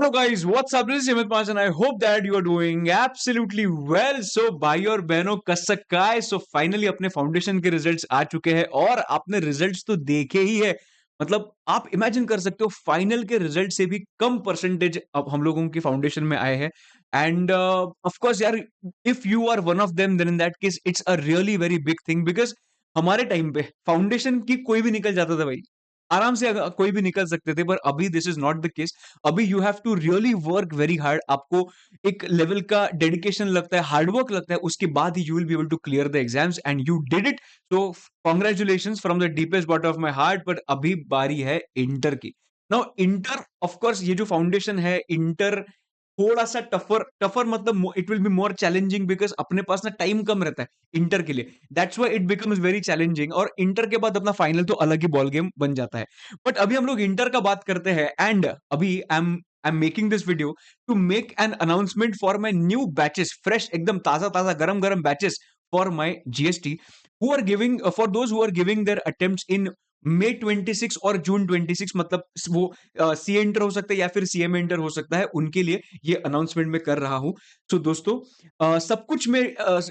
Hello guys, what's up? This is Hemant Mahan and I hope that you are doing absolutely well. So भाई और बहनों कसक काय so finally अपने foundation के रिजल्ट्स आ चुके हैं और आपने रिजल्ट्स तो देखे ही है। मतलब आप इमेजिन कर सकते हो फाइनल के रिजल्ट से भी कम परसेंटेज अब हम लोगों की फाउंडेशन में आए हैं एंड ऑफ कोर्स यार, if you are one of them then in that case it's a really very big thing because हमारे टाइम पे फाउंडेशन की कोई भी निकल जाता था भाई, आराम से कोई भी निकल सकते थे, पर अभी this is not the case. अभी you have to really work very hard, आपको एक लेवल का डेडिकेशन लगता है, हार्डवर्क लगता है, उसके बाद ही you will be able to clear the exams and you did it. So congratulation from the deepest bottom of my heart. But अभी बारी है इंटर की। नाउ इंटर ऑफ कोर्स ये जो फाउंडेशन है इंटर थोड़ा सा टफर टफर मतलब it will be more challenging because अपने पास ना टाइम कम रहता है इंटर के लिए। That's why it becomes very challenging और इंटर के बाद अपना फाइनल तो अलग ही बॉल गेम बन जाता है। बट अभी हम लोग इंटर का बात करते हैं एंड अभी I am making this video to make an announcement for my new batches, fresh एकदम ताजा ताजा गरम गरम batches for my GST who are giving for those who are giving their attempts in मई 26 और जून 26, मतलब वो सी एंटर हो सकता है या फिर सीएम एंटर हो सकता है, उनके लिए ये अनाउंसमेंट मैं कर रहा हूं। सो दोस्तों सब कुछ मैं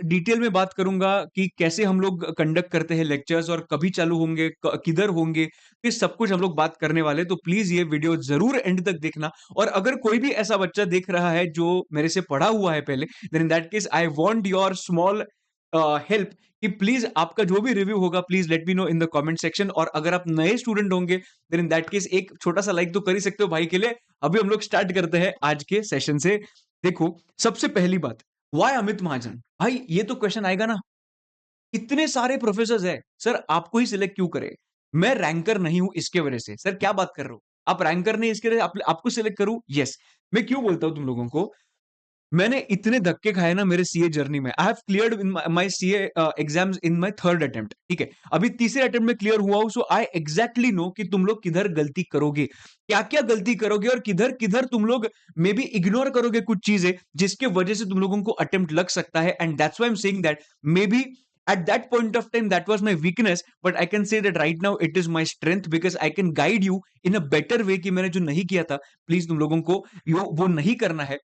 डिटेल में बात करूंगा कि कैसे हम लोग कंडक्ट करते हैं लेक्चर्स और कभी चालू होंगे, किधर होंगे, ये सब कुछ हम लोग बात करने वाले। तो प्लीज ये वीडियो जरूर एंड तक देखना। और अगर कोई भी ऐसा बच्चा देख रहा है जो मेरे से पढ़ा हुआ है पहले, then in that case I want your small help कि प्लीज आपका जो भी रिव्यू होगा please let me know in the comment section. और अगर आप नए स्टूडेंट होंगे देन इन दैट केस एक छोटा सा लाइक तो कर ही सकते हो भाई के लिए। अभी हम लोग स्टार्ट करते हैं आज के सेशन से। देखो, सबसे पहली बात, वाई अमित महाजन? भाई ये तो क्वेश्चन आएगा ना, इतने सारे प्रोफेसर है सर, आपको ही सिलेक्ट क्यों करे? मैं रैंकर नहीं हूं इसके वजह से। सर क्या बात कर रहे हो, आप रैंकर नहीं इसके वजह से आपको सिलेक्ट करूं? यस। मैं क्यों बोलता हूं तुम लोगों को, मैंने इतने धक्के खाए ना मेरे सीए जर्नी में। I have cleared in my CA exams in my third attempt, ठीक है, अभी तीसरे अटेम्प्ट में क्लियर हुआ हूं। सो आई एग्जैक्टली नो कि तुम लोग किधर गलती करोगे, क्या क्या गलती करोगे और किधर किधर तुम लोग मे बी इग्नोर करोगे कुछ चीजें जिसके वजह से तुम लोगों को अटेम्प्ट लग सकता है। And that's why I am saying that may be at that point of time that was my weakness, but I can say that right now it is my strength because I can guide you in a better way कि मैंने जो नहीं किया था please तुम लोगों को वो नहीं करना है,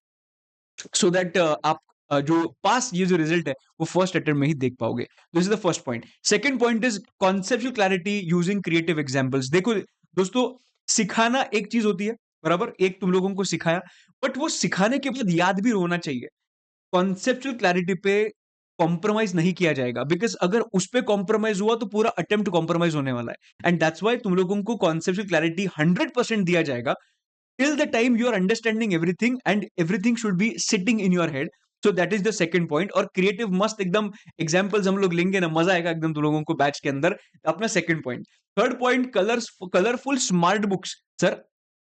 सो दैट आप जो पास ये जो रिजल्ट है वो फर्स्ट अटेम्प्ट में ही देख पाओगे। This is the first point. Second point is conceptual clarity using creative examples. देखो दोस्तों, सिखाना एक चीज होती है, बराबर, एक तुम लोगों को सिखाया, बट वो सिखाने के बाद याद भी होना चाहिए। कॉन्सेप्चुअल क्लैरिटी पे कॉम्प्रोमाइज नहीं किया जाएगा बिकॉज अगर उस पे कॉम्प्रोमाइज हुआ तो पूरा अटेम्प्ट कॉम्प्रोमाइज होने वाला है। एंड दैट्स वाई तुम लोगों को कॉन्सेप्चुअल क्लैरिटी 100% दिया जाएगा till the time you are understanding everything and everything should be sitting in your head. So that is the second point। और क्रिएटिव मस्त एकदम एग्जांपल्स हम लोग लेंगे ना, मजा आएगा एकदम तुम लोगों को बैच के अंदर। अपना second point. Third point, colours colourful smart books. Sir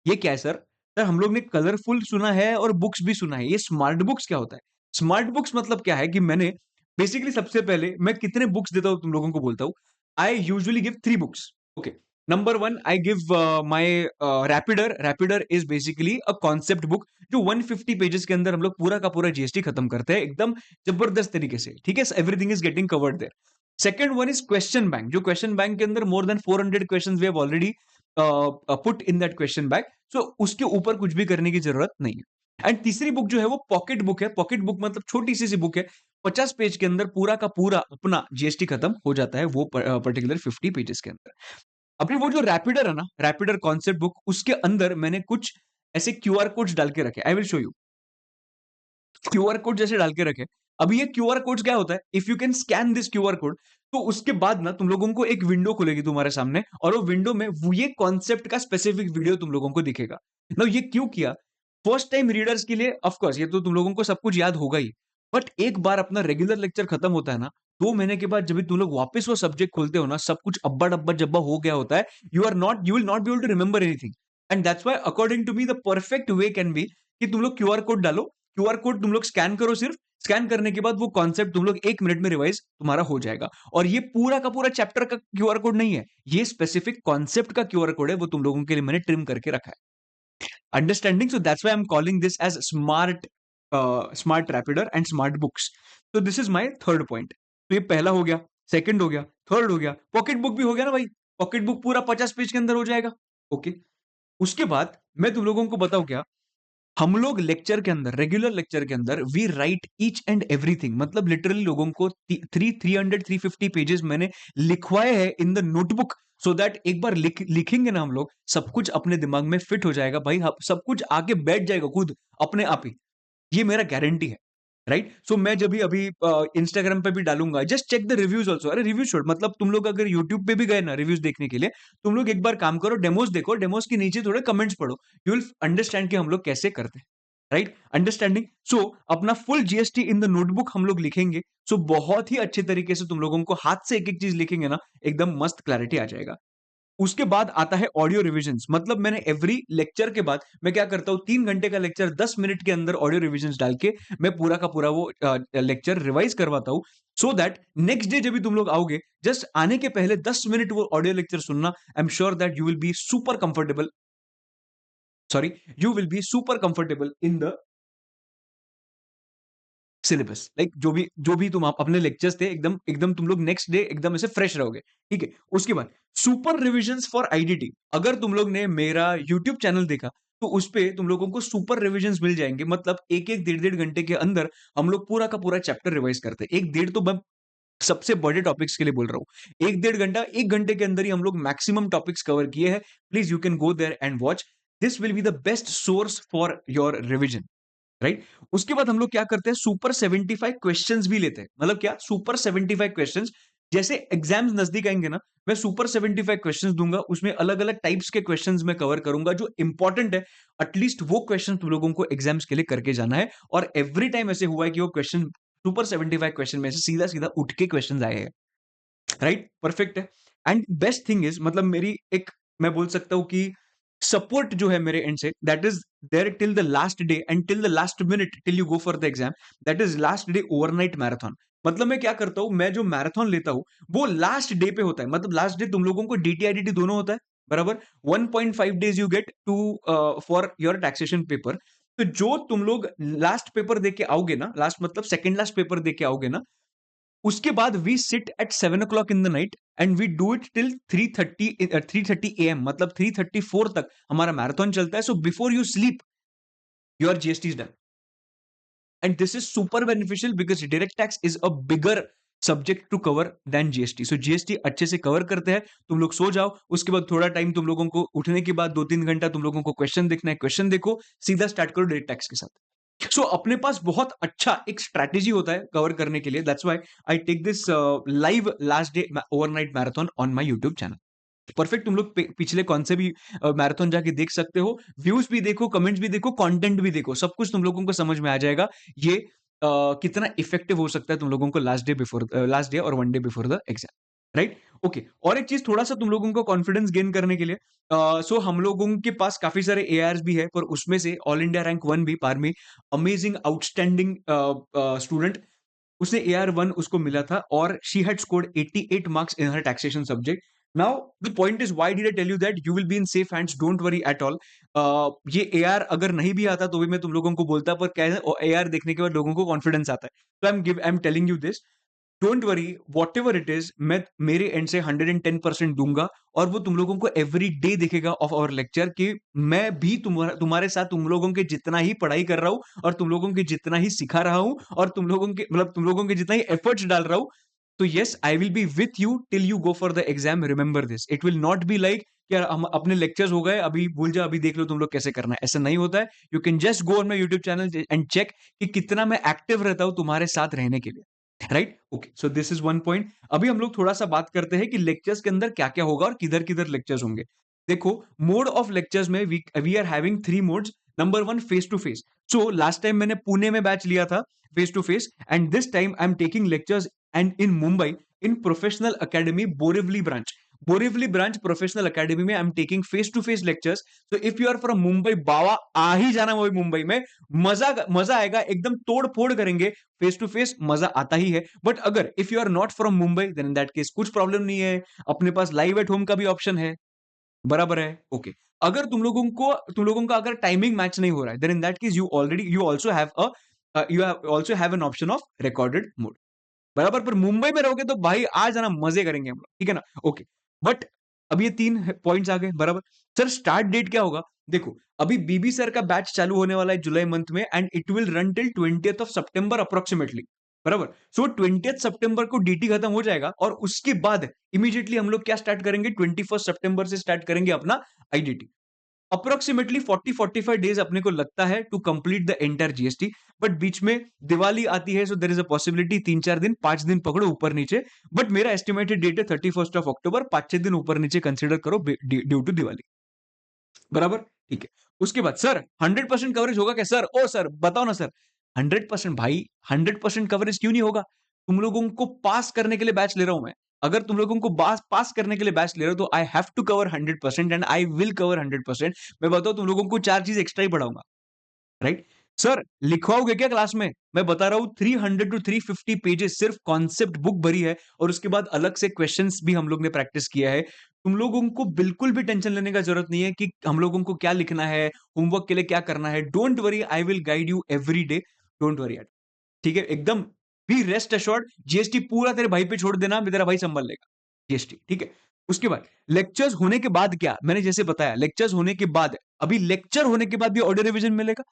ये क्या है सर? सर हम लोग ने कलरफुल सुना है और बुक्स भी सुना है, ये स्मार्ट बुक्स क्या होता है? स्मार्ट बुक्स मतलब क्या है कि मैंने बेसिकली सबसे पहले मैं कितने बुक्स देता हूं तुम लोगों को बोलता हूं। I usually give 3 books. Okay, number one I give my Rapider. Rapider is basically a concept book जो 150 पेजेस के अंदर हम लोग पूरा का पूरा जीएसटी खत्म करते हैं एकदम जबरदस्त तरीके से, ठीक है, everything is getting covered there. Second one is question bank, जो क्वेश्चन बैंक के अंदर more than 400 questions we have already put in that question bank. So उसके ऊपर कुछ भी करने की जरूरत नहीं है। एंड तीसरी बुक जो है वो पॉकेट बुक है। पॉकेट बुक मतलब छोटी सी बुक है, 50 पेज के अंदर पूरा का पूरा अपना जीएसटी खत्म हो जाता है वो पर्टिकुलर 50 पेजेस के अंदर। अभी वो जो रैपिडर है ना, रैपिडर कॉन्सेप्ट बुक, उसके अंदर मैंने कुछ ऐसे क्यूआर कोड्स डाल के रखे। I will show you, QR code जैसे डाल के रखे। अभी ये क्यूआर कोड क्या होता है, if you can scan this QR code तो उसके बाद ना तुम लोगों को एक विंडो खुलेगी तुम्हारे सामने और वो विंडो में वो ये कॉन्सेप्ट का स्पेसिफिक वीडियो तुम लोगों को दिखेगा ना। ये क्यों किया? फर्स्ट टाइम रीडर्स के लिए ऑफ कोर्स ये तो तुम लोगों को सब कुछ याद होगा ही, बट एक बार अपना रेगुलर लेक्चर खत्म होता है ना, 2 महीने के बाद जब भी तुम लोग वापस वो सब्जेक्ट खोलते हो ना, सब कुछ अब्बा डब्बा जब्बा हो गया होता है। You will not be able to remember anything. And that's why according to me the perfect way can be कि तुम लोग क्यूआर कोड डालो, क्यूआर कोड तुम लोग स्कैन करो, सिर्फ स्कैन करने के बाद वो कॉन्सेप्ट तुम लोग 1 मिनट में रिवाइज तुम्हारा हो जाएगा। और ये पूरा का पूरा चैप्टर का क्यूआर कोड नहीं है, ये स्पेसिफिक कॉन्सेप्ट का क्यूआर कोड है, वो तुम लोगों के लिए मैंने ट्रिम करके रखा है। Understanding? So that's why I am calling this as smart smart Rapider and smart books. तो this is my third point. तो ये पहला हो गया, सेकंड हो गया, थर्ड हो गया, पॉकेट बुक भी हो गया ना भाई। पॉकेट बुक पूरा 50 पेज के अंदर हो जाएगा। ओके, उसके बाद मैं तुम लोगों को बताऊं क्या, हम लोग लेक्चर के अंदर, रेगुलर लेक्चर के अंदर we write each and everything, मतलब लिटरली लोगों को 350 पेजेस मैंने लिखवाए हैं in the notebook, so that एक बार लिखेंगे ना हम लोग, सब कुछ अपने दिमाग में फिट हो जाएगा भाई, सब कुछ आके बैठ जाएगा खुद अपने आप ही। ये मेरा गारंटी है, राइट? सो मैं जब भी अभी इंस्टाग्राम पे भी डालूंगा, just check the reviews also. अरे रिव्यूज छोड़, मतलब तुम लोग अगर यूट्यूब पे भी गए ना रिव्यूज देखने के लिए, तुम लोग एक बार काम करो, डेमोज देखो, डेमोज के नीचे थोड़े कमेंट्स पढ़ो, यू विल अंडरस्टैंड कि हम लोग कैसे करते हैं, राइट? अंडरस्टैंडिंग। सो अपना full GST in the notebook हम लोग लिखेंगे, सो बहुत ही अच्छे तरीके से तुम लोगों को हाथ से एक एक चीज लिखेंगे ना, एकदम मस्त क्लैरिटी आ जाएगा। उसके बाद आता है ऑडियो रिविजन्स, मतलब मैंने एवरी लेक्चर के बाद मैं क्या करता हूं, 3 घंटे का लेक्चर 10 मिनट के अंदर ऑडियो रिविजन्स डाल के मैं पूरा का पूरा वो लेक्चर रिवाइज करवाता हूं, सो दैट नेक्स्ट डे जब भी तुम लोग आओगे, जस्ट आने के पहले 10 मिनट वो ऑडियो लेक्चर सुनना, I am sure that you will be super comfortable, sorry, you will be super comfortable in the syllabus, like जो भी तुम आप अपने लेक्चर्स थे, एकदम एकदम तुम लोग नेक्स्ट डे एकदम ऐसे फ्रेश रहोगे, ठीक है? उसके बाद सुपर रिविजन्स फॉर आईडीटी, अगर तुम लोग ने मेरा यूट्यूब चैनल देखा, तो उस पे तुम लोगों को सुपर रिविजन्स मिल जाएंगे, मतलब एक एक डेढ़ डेढ़ घंटे के अंदर हम लोग पूरा का पूरा चैप्टर रिवाइज करते हैं। एक डेढ़ तो मैं सबसे बड़े टॉपिक्स के लिए बोल रहा हूँ, एक डेढ़ घंटा, 1 घंटे के अंदर ही हम लोग मैक्सिमम टॉपिक्स कवर किए हैं। Please you can go there and watch, this will be the best source for your revision, right? उसके बाद हम लोग क्या करते हैं, सुपर 75 क्वेश्चंस भी लेते हैं, मतलब क्या, सुपर 75 क्वेश्चंस, जैसे एग्जाम्स नजदीक आएंगे ना, मैं सुपर 75 क्वेश्चंस दूंगा, उसमें अलग अलग टाइप्स के क्वेश्चंस मैं कवर करूंगा जो इंपॉर्टेंट है, एटलीस्ट वो क्वेश्चन तुम लोगों को एग्जाम्स के लिए करके जाना है। और एवरी टाइम ऐसे हुआ है कि वो क्वेश्चन, सुपर 75 क्वेश्चन में से सीधा सीधा उठ के क्वेश्चन आए हैं, राइट? परफेक्ट है। एंड बेस्ट थिंग इज, मतलब मेरी एक, मैं बोल सकता हूं कि सपोर्ट जो है मेरे एंड से, that is there till the last day and till the last minute till you go for the exam, that is last day overnight marathon. मतलब मैं क्या करता हूं, मैं जो मैराथन लेता हूं वो लास्ट डे पे होता है, मतलब लास्ट डे तुम लोगों को डीटीआईडीटी दोनों होता है, बराबर? 1.5 days you get to for your taxation paper. तो जो तुम लोग लास्ट पेपर दे के आओगे ना, लास्ट मतलब सेकंड लास्ट पेपर दे के आओगे ना, उसके बाद we sit at 7 o'clock in the night and we do it till 3:30 AM, मतलब 3:34 तक हमारा मैराथन चलता है। So before you sleep, your GST is done, and this is super beneficial because direct tax is a bigger subject to cover than GST. So GST अच्छे से cover करते हैं, तुम लोग सो जाओ, उसके बाद थोड़ा टाइम तुम लोगों को, उठने के बाद 2-3 घंटा तुम लोगों को क्वेश्चन देखना है, क्वेश्चन देखो, सीधा स्टार्ट करो डायरेक्ट टैक्स के साथ। सो अपने पास बहुत अच्छा एक स्ट्रैटेजी होता है कवर करने के लिए, that's why I take this live last day overnight marathon on my YouTube channel. Perfect, तुम लोग पिछले कौन से भी मैराथन जाके देख सकते हो, व्यूज भी देखो, कमेंट्स भी देखो, कंटेंट भी देखो, सब कुछ तुम लोगों को समझ में आ जाएगा ये कितना इफेक्टिव हो सकता है तुम लोगों को लास्ट डे और 1 day before the exam, right? Okay, और एक चीज थोड़ा सा तुम लोगों को कॉन्फिडेंस गेन करने के लिए, सो हम लोगों के पास काफी सारे एआरस भी है, पर उसमें से ऑल इंडिया रैंक 1 भी पारमी, अमेजिंग आउटस्टैंडिंग स्टूडेंट, उसने AR1 उसको मिला था, और she had scored 88 marks in her taxation subject. Now the point is, why did I tell you that you will be in safe hands, don't worry at all. ये AR अगर नहीं भी आता तो भी मैं तुम लोगों को बोलता, पर क्या है, AR देखने के बाद लोगों को कॉन्फिडेंस आता है, तो I am telling you this, don't worry, what ever it is, मैं मेरे एंड से 110% दूंगा, और वो तुम लोगों को एवरी डे दिखेगा ऑफ आवर लेक्चर कि मैं भी तुम्हारे साथ तुम लोगों के जितना ही पढ़ाई कर रहा हूं, और तुम लोगों के जितना ही सिखा रहा हूं, और तुम लोगों के, मतलब तुम लोगों के जितना ही एफर्ट्स डाल रहा हूं। तो yes, I will be with you till you go for the exam, remember this, it will not be like कि यार हम अपने लेक्चर्स हो गए, अभी भूल जा, अभी देख लो तुम लोग कैसे करना है, ऐसा नहीं होता है। You can just go on my YouTube channel and check कि कितना मैं एक्टिव रहता हूं तुम्हारे साथ रहने के लिए, right? Okay, so this is one point. अभी हम लोग थोड़ा सा बात करते हैं कि लेक्चर्स के अंदर क्या क्या होगा और किधर किधर लेक्चर्स होंगे। देखो, मोड ऑफ लेक्चर्स में we are having 3 modes. Number 1, face to face. So last time मैंने पुणे में बैच लिया था face to face, and this time I am taking lectures and in Mumbai, in Professional academy Borivali branch. Borivali branch Professional Academy में I am taking face to face lectures. तो if you are from Mumbai, बावा आ ही जाना वही मुंबई में, मजा मजा आएगा, एकदम तोड़ फोड़ करेंगे, फेस टू फेस मजा आता ही है। बट अगर if you are not from Mumbai, then in that case कुछ प्रॉब्लम नहीं है, अपने पास लाइव एट होम का भी ऑप्शन है, बराबर है? ओके, अगर तुम लोगों का अगर टाइमिंग मैच नहीं हो रहा है, then in that case you also have an option of recorded mode, बराबर? पर मुंबई में रहोगे तो भाई आ जाना, मजे करेंगे हम लोग, ठीक है ना? ओके, बट अब ये 3 पॉइंट्स आ गए, बराबर? सर स्टार्ट डेट क्या होगा? देखो, अभी बीबी सर का बैच चालू होने वाला है जुलाई मंथ में and it will run till 20th of September approximately, बराबर? सो 20th सितंबर को डीटी खत्म हो जाएगा और उसके बाद इमीडिएटली हम लोग क्या स्टार्ट करेंगे, 21st सितंबर से स्टार्ट करेंगे अपना आईडीटी। अप्रोक्सीमेटली 40-45 डेज अपने को लगता है to complete the entire GST, but बीच में दिवाली आती है, so there is a possibility 3-4 दिन, 5 दिन पकड़ो ऊपर नीचे, बट मेरा एस्टिमेटेड डेट है 31st ऑफ अक्टूबर, 5-6 दिन ऊपर नीचे कंसीडर करो ड्यू टू दिवाली, बराबर? ठीक है। उसके बाद सर 100% कवरेज होगा क्या सर? ओ सर बताओ ना सर। 100% भाई, 100% कवरेज क्यों नहीं होगा? तुम लोगों को पास करने के लिए बैच ले रहा हूं मैं। अगर तुम लोगों को पास करने के लिए बैच ले रहे हो तो I have to cover 100% and I will cover 100%। मैं बताऊं तुम लोगों को 4 चीज एक्स्ट्रा ही पढ़ाऊंगा, राइट? सर लिखवाओगे क्या क्लास में? मैं बता रहा हूं 300 टू 350 पेजेस सिर्फ कॉन्सेप्ट बुक भरी है और उसके बाद अलग से क्वेश्चंस भी हम लोग ने प्रैक्टिस किया है। तुम लोगों को बिल्कुल भी टेंशन लेने का जरूरत नहीं है कि हम लोगों को क्या लिखना है, होमवर्क के लिए क्या करना है। Don't worry, I will guide you every day. Don't worry, ठीक है? एकदम बी रेस्ट अश्योर्ड। जीएसटी पूरा तेरे भाई पे छोड़ देना, तेरा भाई संभाल लेगा जीएसटी, ठीक है? उसके बाद लेक्चर्स होने के बाद क्या, मैंने जैसे बताया लेक्चर्स होने के बाद, अभी लेक्चर होने के बाद भी ऑडियो रिवीजन मिलेगा,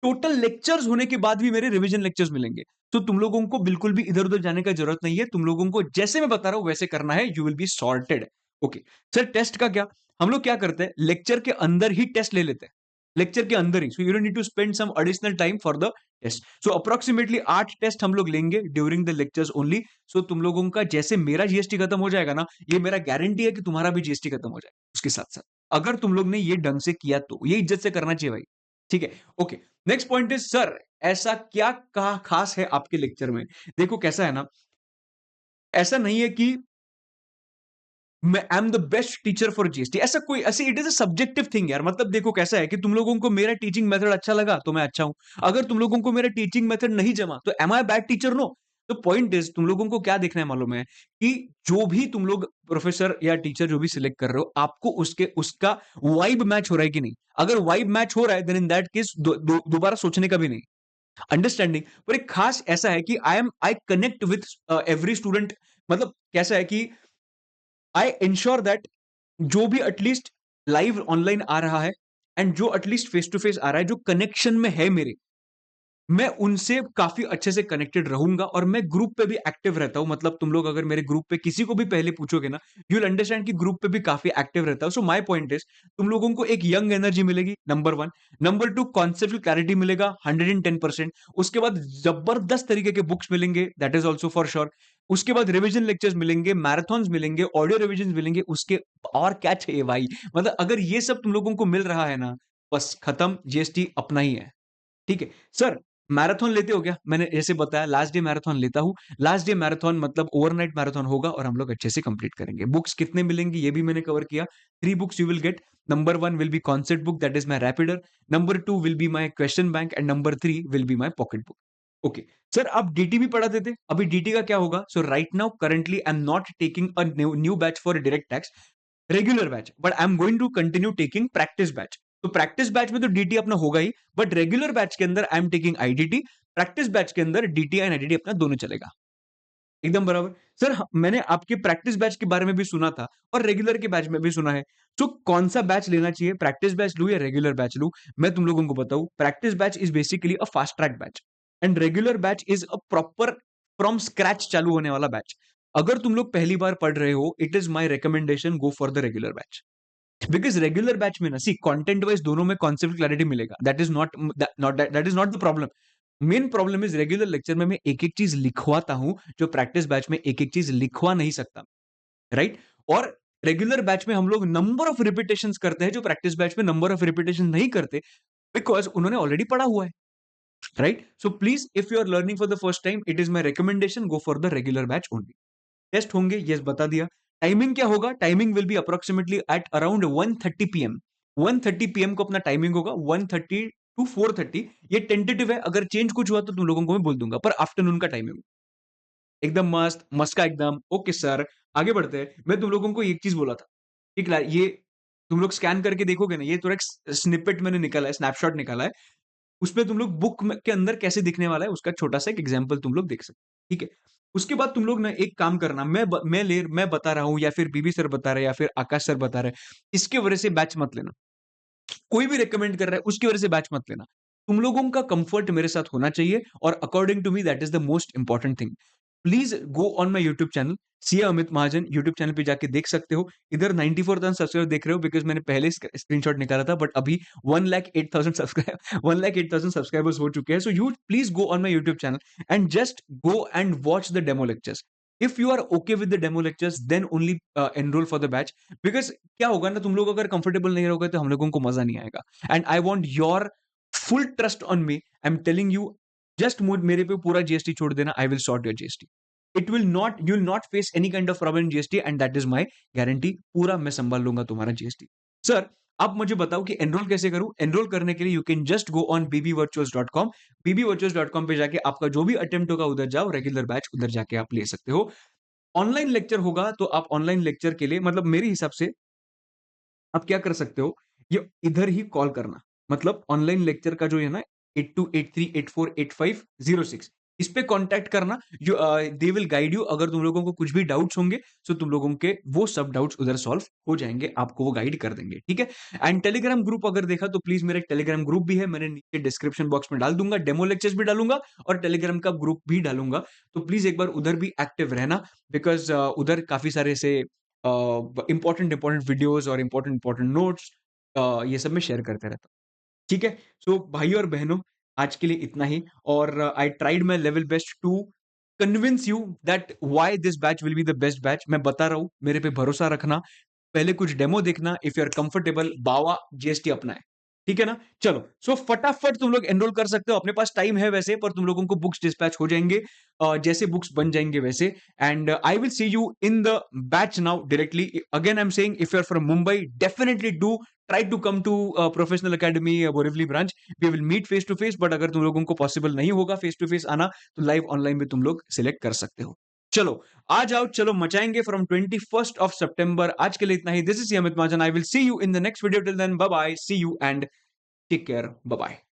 टोटल लेक्चर्स होने के बाद भी मेरे रिवीजन लेक्चर्स मिलेंगे। तो तुम लोगों को बिल्कुल भी इधर उधर जाने का जरूरत नहीं है, तुम लोगों को जैसे मैं बता रहा हूं वैसे करना है, you will be sorted. Okay sir, test का क्या? हम लोग क्या करते हैं, लेक्चर के अंदर ही टेस्ट ले लेते हैं, लेक्चर के अंदर ही, so you don't need to spend some additional time for the test. So approximately 8 test हम लोग लेंगे during the lectures only. So तुम लोगों का जैसे मेरा जीएसटी खत्म हो जाएगा ना, ये मेरा गारंटी है कि तुम्हारा भी जीएसटी खत्म हो जाएगा उसके साथ साथ, अगर तुम लोग ने ये ढंग से किया तो। ये इज्जत से करना चाहिए भाई, ठीक है? Okay, next point is sir ऐसा क्या कहा खास है आपके लेक्चर में? देखो कैसा है ना, ऐसा नहीं है कि मैं I am the best teacher for GST, ऐसा कोई ऐसे, it is a subjective thing यार। मतलब देखो कैसा है कि तुम लोगों को मेरा टीचिंग मेथड अच्छा लगा तो मैं अच्छा हूं, अगर तुम लोगों को मेरा टीचिंग मेथड नहीं जमा तो एम आई बैड टीचर? नो। तो पॉइंट इज तुम लोगों को क्या देखना है मालूम है, कि जो भी तुम लोग प्रोफेसर या टीचर जो भी सिलेक्ट कर रहे हो, आपको उसके उसका वाइब मैच हो रहा है कि नहीं। अगर वाइब मैच हो रहा है देन इन दैट केस दोबारा सोचने का भी नहीं, अंडरस्टैंडिंग। पर एक खास ऐसा है कि I connect with every student. मतलब कैसा है कि आई इंश्योर दैट जो भी एटलीस्ट लाइव ऑनलाइन आ रहा है एंड जो एटलीस्ट फेस टू फेस आ रहा है, जो कनेक्शन में है मेरे, मैं उनसे काफी अच्छे से कनेक्टेड रहूंगा और मैं ग्रुप पे भी एक्टिव रहता हूं। मतलब तुम लोग अगर मेरे ग्रुप पे किसी को भी पहले पूछोगे ना, यू विल अंडरस्टैंड कि ग्रुप पे भी काफी एक्टिव रहता हूं। सो माय पॉइंट इज तुम लोगों को एक यंग एनर्जी मिलेगी, number one. Number two, concept clarity मिलेगा 110%। उसके बाद जबरदस्त तरीके के बुक्स मिलेंगे, that is also for sure. उसके बाद रिविजन लेक्चर्स मिलेंगे, मैराथन मिलेंगे, ऑडियो रिविजन मिलेंगे, उसके और क्या चाहिए भाई। मतलब अगर ये सब तुम लोगों को मिल रहा है ना, बस खत्म, जीएसटी अपना ही है, ठीक है? सर मैराथन लेते हो क्या? मैंने जैसे बताया लास्ट डे मैराथन लेता हूं। लास्ट डे मैराथन मतलब ओवरनाइट मैराथन होगा और हम लोग अच्छे से कंप्लीट करेंगे। बुक्स कितने मिलेंगी ये भी मैंने कवर किया। 3 books you will get. Number 1 will be concept book, that is my rapider. Number 2 will be my question bank and number 3 will be my pocket book. Okay sir, आप DT भी पढ़ाते थे, अभी डीटी का क्या होगा? So right now currently I am not taking a new batch for direct tax, regular batch, but I am going to continue taking practice batch. तो practice batch में तो डीटी अपना होगा ही, बट रेगुलर बैच के अंदर आई am taking IDT. Practice batch के अंदर DT and IDT अपना दोनों चलेगा, एकदम बराबर। सर मैंने आपके प्रैक्टिस बैच के बारे में भी सुना था और रेगुलर के बैच में भी सुना है, तो कौन सा बैच लेना चाहिए, प्रैक्टिस बैच लू या रेगुलर बैच लू? मैं तुम लोगों को बताऊं, practice batch is basically a fast track batch and regular batch is a proper from scratch चालू होने वाला बैच। अगर तुम लोग पहली बार पढ़ रहे हो, it is my recommendation, go for the regular batch. Because regular batch में ना, सी कंटेंट वाइज दोनों में कॉन्सेप्ट क्लैरिटी मिलेगा, that is not the problem. Main problem is regular lecture में मैं एक एक चीज लिखवाता हूं, जो प्रैक्टिस बैच में एक एक चीज लिखवा नहीं सकता, राइट? और रेगुलर बैच में हम लोग नंबर ऑफ रिपीटेशन करते हैं, जो प्रैक्टिस बैच में नंबर ऑफ रिपीटेशन नहीं करते, बिकॉज उन्होंने ऑलरेडी पढ़ा हुआ है, right? So please if you are learning for the first time, it is my recommendation, go for the regular batch only. Test होंगे, यस बता दिया। टाइमिंग क्या होगा? Timing will be approximately at around 1:30 PM. 1:30 PM को अपना timing होगा, 1:30 to 4:30। ये tentative है, अगर चेंज कुछ हुआ तो तुम लोगों को मैं बोल दूंगा, पर आफ्टरनून का टाइमिंग एकदम मस्त मस्का एकदम। ओके सर, आगे बढ़ते हैं। मैं तुम लोगों को एक चीज बोला था, ठीक है? ये तुम लोग स्कैन करके देखोगे ना, ये थोड़ा एक स्निपेट मैंने निकाला है, स्नैपशॉट निकाला है। उसमें तुम लोग बुक के अंदर कैसे दिखने वाला है उसका छोटा सा एक एग्जांपल तुम लोग देख सकते हो, ठीक है? उसके बाद तुम लोग ना एक काम करना, मैं बता रहा हूं या फिर बीबी सर बता रहे हैं या फिर आकाश सर बता रहे हैं, इसके वजह से बैच मत लेना। कोई भी रिकमेंड कर रहा है उसकी वजह से बैच मत लेना। तुम लोगों का कंफर्ट मेरे साथ होना चाहिए और according to me that is the most important thing. Please go on my YouTube channel, CA Amit Mahajan YouTube channel पे जाके देख सकते हो। इधर 94,000 सब्सक्राइबर देख रहे हो बिकॉज मैंने पहले स्क्रीनशॉट निकाला था, बट अभी 1,08,000 सब्सक्राइब 1,08,000 सब्सक्राइबर्स हो चुके हैं। So you please go on my YouTube channel and just go and watch the demo lectures. If you are okay with the demo lectures then only enroll for the batch. Because क्या होगा ना, तुम लोग अगर comfortable नहीं रहोगे तो हम लोगों को मजा नहीं आएगा। And I want your full trust on me. I am telling you, just मेरे पे पूरा जीएसटी छोड़ देना, I will sort your GST. It will not, you will not face any kind of problem in GST and that is my guarantee. पूरा मैं संभाल लूंगा तुम्हारा जीएसटी। सर अब मुझे बताओ कि एनरोल कैसे करूं। एनरोल करने के लिए you can just go on bbvirtuals.com। bbvirtuals.com पे जाके आपका जो भी अटेम्प्ट होगा उधर जाओ, रेगुलर बैच उधर जाके आप ले सकते हो। ऑनलाइन लेक्चर होगा तो आप ऑनलाइन लेक्चर के लिए मतलब मेरे हिसाब से आप क्या कर सकते हो, ये इधर ही कॉल करना। मतलब ऑनलाइन लेक्चर का जो है ना 8283848506, इस पे कांटेक्ट करना। जो दे विल गाइड यू। अगर तुम लोगों को कुछ भी डाउट्स होंगे तो तुम लोगों के वो सब डाउट्स उधर सॉल्व हो जाएंगे, आपको वो गाइड कर देंगे, ठीक है। एंड टेलीग्राम ग्रुप अगर देखा तो प्लीज मेरा एक टेलीग्राम ग्रुप भी है, मैंने नीचे डिस्क्रिप्शन बॉक्स में डाल दूंगा, डेमो लेक्चर्स भी डालूंगा और टेलीग्राम का ग्रुप भी डालूंगा। तो प्लीज एक बार उधर भी एक्टिव रहना बिकॉज उधर काफी सारे से इंपॉर्टेंट इंपॉर्टेंट वीडियोस और इंपॉर्टेंट इंपॉर्टेंट नोट्स ये सब मैं शेयर करते रहता हूँ, ठीक है। सो भाई और बहनों, आज के लिए इतना ही। और I tried my level best to convince you that why this batch will be the best batch. मैं बता रहा हूं, मेरे पे भरोसा रखना, पहले कुछ डेमो देखना, इफ यू आर कंफर्टेबल बावा जीएसटी अपना है, ठीक है ना। चलो सो फटाफट तुम लोग एनरोल कर सकते हो, अपने पास टाइम है वैसे, पर तुम लोगों को बुक्स डिस्पैच हो जाएंगे जैसे बुक्स बन जाएंगे वैसे। And I will see you in the batch now directly. Again I am saying if you are from Mumbai definitely do try to come to professional academy Borivali branch. We will meet face to face, but अगर तुम लोगों को possible नहीं होगा face to face आना तो live online में तुम लोग सिलेक्ट कर सकते हो। चलो आ जाओ, चलो मचाएंगे फ्रॉम 21st ऑफ सितंबर। आज के लिए इतना ही। This is Amit Mahajan. I will see you in the next video. Till then bye bye, see you and take care, bye bye.